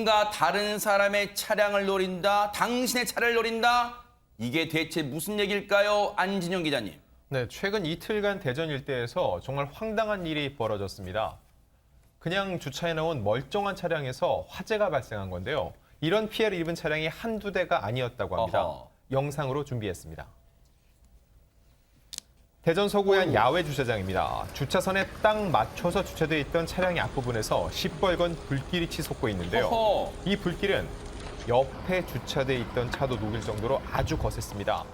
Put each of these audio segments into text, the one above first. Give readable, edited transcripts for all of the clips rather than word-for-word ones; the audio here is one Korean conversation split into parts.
누군가 다른 사람의 차량을 노린다, 당신의 차를 노린다. 이게 대체 무슨 얘기일까요? 안진영 기자님. 네, 최근 이틀간 대전 일대에서 정말 황당한 일이 벌어졌습니다. 그냥 주차해 놓은 멀쩡한 차량에서 화재가 발생한 건데요. 이런 피해를 입은 차량이 한두 대가 아니었다고 합니다. 어허. 영상으로 준비했습니다. 대전 서구의 한 야외 주차장입니다. 주차선에 딱 맞춰서 주차되어 있던 차량의 앞부분에서 시뻘건 불길이 치솟고 있는데요. 어허. 이 불길은 옆에 주차돼 있던 차도 녹일 정도로 아주 거셌습니다.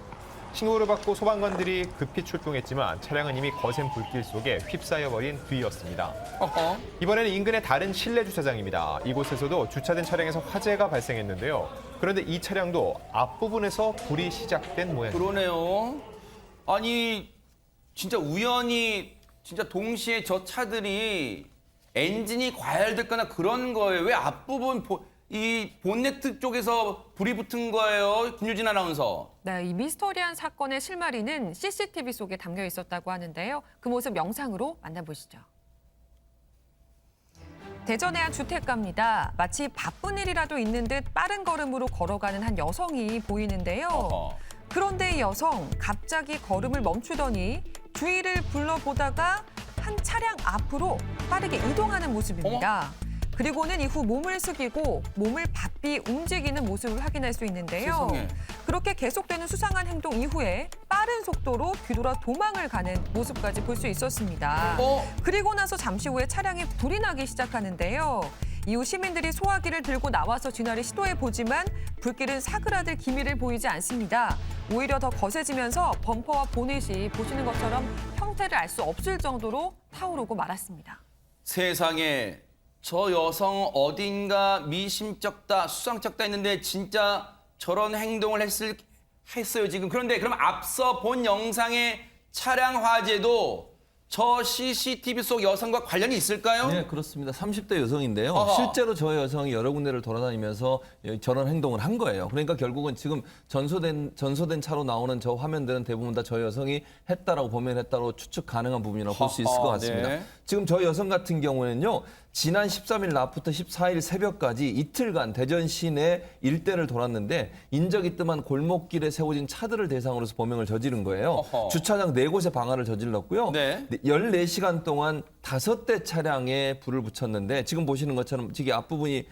신고를 받고 소방관들이 급히 출동했지만 차량은 이미 거센 불길 속에 휩싸여버린 뒤였습니다. 어허. 이번에는 인근의 다른 실내 주차장입니다. 이곳에서도 주차된 차량에서 화재가 발생했는데요. 그런데 이 차량도 앞부분에서 불이 시작된 모양입니다. 그러네요. 아니 진짜 우연히 진짜 동시에 저 차들이 엔진이 과열됐거나 그런 거예요. 왜 앞부분 이 본네트 쪽에서 불이 붙은 거예요? 김유진 아나운서. 네, 이 미스터리한 사건의 실마리는 CCTV 속에 담겨 있었다고 하는데요. 그 모습 영상으로 만나보시죠. 대전의 한 주택가입니다. 마치 바쁜 일이라도 있는 듯 빠른 걸음으로 걸어가는 한 여성이 보이는데요. 어허. 그런데 이 여성 갑자기 걸음을 멈추더니 주위를 둘러보다가 한 차량 앞으로 빠르게 이동하는 모습입니다. 그리고는 이후 몸을 숙이고 몸을 바삐 움직이는 모습을 확인할 수 있는데요. 세상에. 그렇게 계속되는 수상한 행동 이후에 빠른 속도로 뒤돌아 도망을 가는 모습까지 볼 수 있었습니다. 그리고 나서 잠시 후에 차량에 불이 나기 시작하는데요. 이후 시민들이 소화기를 들고 나와서 진화를 시도해보지만 불길은 사그라들 기미를 보이지 않습니다. 오히려 더 거세지면서 범퍼와 보닛이 보시는 것처럼 형태를 알 수 없을 정도로 타오르고 말았습니다. 세상에 저 여성 어딘가 미심쩍다 수상쩍다 했는데 진짜 저런 행동을 했어요 지금. 그런데 그럼 앞서 본 영상의 차량 화재도 저 CCTV 속 여성과 관련이 있을까요? 네, 그렇습니다. 30대 여성인데요. 어허. 실제로 저 여성이 여러 군데를 돌아다니면서 저런 행동을 한 거예요. 그러니까 결국은 지금 전소된 차로 나오는 저 화면들은 대부분 다 저 여성이 했다라고 범행했다고 추측 가능한 부분이라고 볼 수 있을 것 같습니다. 네. 지금 저 여성 같은 경우에는요. 지난 13일 낮부터 14일 새벽까지 이틀간 대전 시내 일대를 돌았는데 인적이 뜸한 골목길에 세워진 차들을 대상으로서 범행을 저지른 거예요. 어허. 주차장 4곳에 방화를 저질렀고요. 네. 14시간 동안 5대 차량에 불을 붙였는데 지금 보시는 것처럼 지금 앞부분이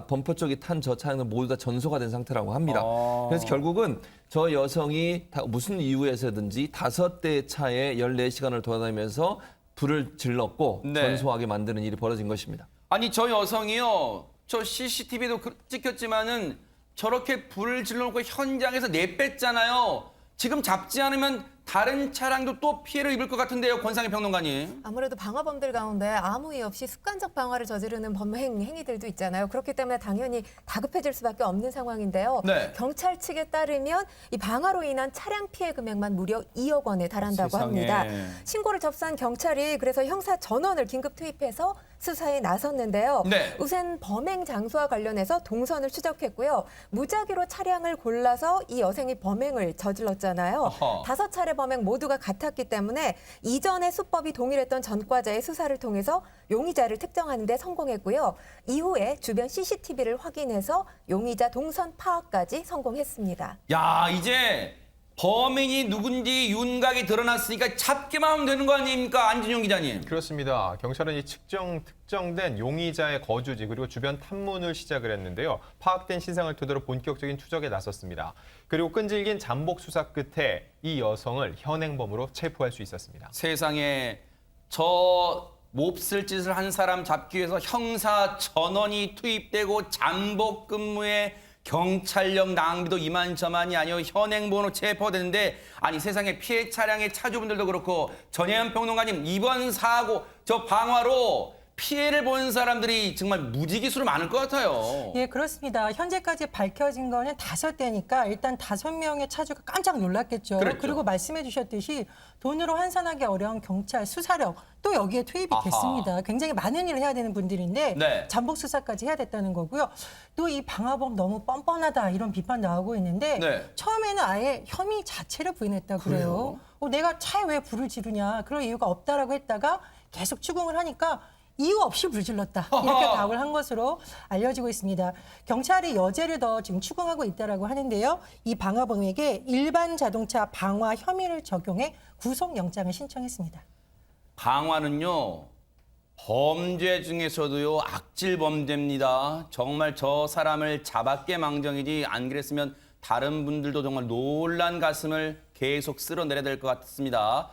범퍼 쪽이 탄 저 차량은 모두 다 전소가 된 상태라고 합니다. 그래서 결국은 저 여성이 무슨 이유에서든지 5대 차에 14시간을 돌아다니면서 불을 질렀고 네. 전소하게 만드는 일이 벌어진 것입니다. 아니 저 여성이요. 저 CCTV도 찍혔지만은 저렇게 불을 질러놓고 현장에서 내뺐잖아요. 지금 잡지 않으면 다른 차량도 또 피해를 입을 것 같은데요, 권상희 평론가님. 아무래도 방화범들 가운데 아무 이유 없이 습관적 방화를 저지르는 행위들도 있잖아요. 그렇기 때문에 당연히 다급해질 수밖에 없는 상황인데요. 네. 경찰 측에 따르면 이 방화로 인한 차량 피해 금액만 무려 2억 원에 달한다고 세상에. 합니다. 신고를 접수한 경찰이 그래서 형사 전원을 긴급 투입해서 수사에 나섰는데요. 네. 우선 범행 장소와 관련해서 동선을 추적했고요. 무작위로 차량을 골라서 이 여성이 범행을 저질렀잖아요. 어허. 5차례 범행 모두가 같았기 때문에 이전에 수법이 동일했던 전과자의 수사를 통해서 용의자를 특정하는 데 성공했고요. 이후에 주변 CCTV를 확인해서 용의자 동선 파악까지 성공했습니다. 야, 이제 범인이 누군지 윤곽이 드러났으니까 잡기만 하면 되는 거 아닙니까, 안진용 기자님? 그렇습니다. 경찰은 이 특정된 용의자의 거주지 그리고 주변 탐문을 시작을 했는데요. 파악된 신상을 토대로 본격적인 추적에 나섰습니다. 그리고 끈질긴 잠복 수사 끝에 이 여성을 현행범으로 체포할 수 있었습니다. 세상에 저 몹쓸 짓을 한 사람 잡기 위해서 형사 전원이 투입되고 잠복 근무에 경찰력 낭비도 이만저만이 아니요 현행범으로 체포되는데 아니 세상에 피해 차량의 차주분들도 그렇고 전혜연 평론가님 이번 사고 저 방화로 피해를 본 사람들이 정말 무지기수로 많을 것 같아요. 예, 그렇습니다. 현재까지 밝혀진 거는 5대니까 일단 5명의 차주가 깜짝 놀랐겠죠. 그랬죠. 그리고 말씀해 주셨듯이 돈으로 환산하기 어려운 경찰 수사력 또 여기에 투입이 아하. 됐습니다. 굉장히 많은 일을 해야 되는 분들인데 네. 잠복 수사까지 해야 됐다는 거고요. 또 이 방화범 너무 뻔뻔하다 이런 비판 나오고 있는데 네. 처음에는 아예 혐의 자체를 부인했다고 그래요. 내가 차에 왜 불을 지르냐 그런 이유가 없다라고 했다가 계속 추궁을 하니까 이유 없이 불질렀다. 이렇게 답을 한 것으로 알려지고 있습니다. 경찰이 여죄를 더 지금 추궁하고 있다라고 하는데요. 이 방화범에게 일반 자동차 방화 혐의를 적용해 구속영장을 신청했습니다. 방화는요, 범죄 중에서도요, 악질 범죄입니다. 정말 저 사람을 잡았게 망정이지, 안 그랬으면 다른 분들도 정말 놀란 가슴을 계속 쓸어내려야 될 것 같습니다.